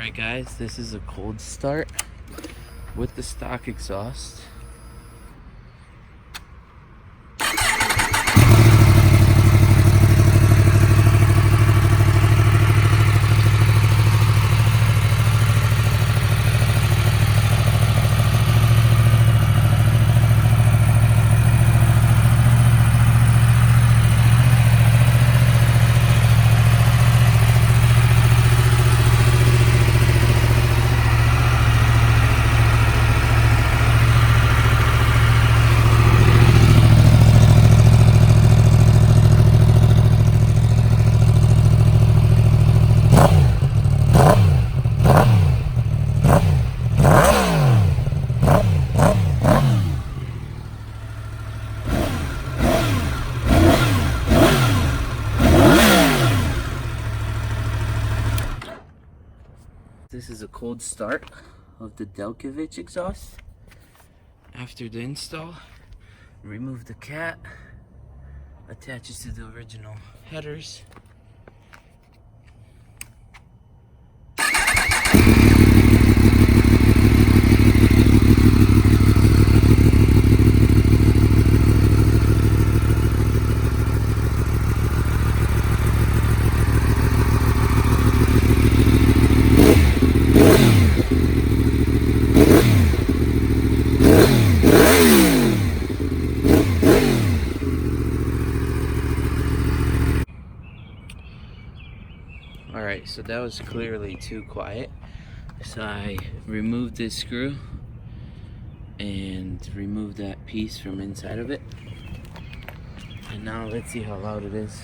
Alright guys, this is a cold start with the stock exhaust. This is a cold start of the Delkevic exhaust. After the install, remove the cat, attaches to the original headers. Alright, so that was clearly too quiet. So I removed this screw and removed that piece from inside of it. And now let's see how loud it is.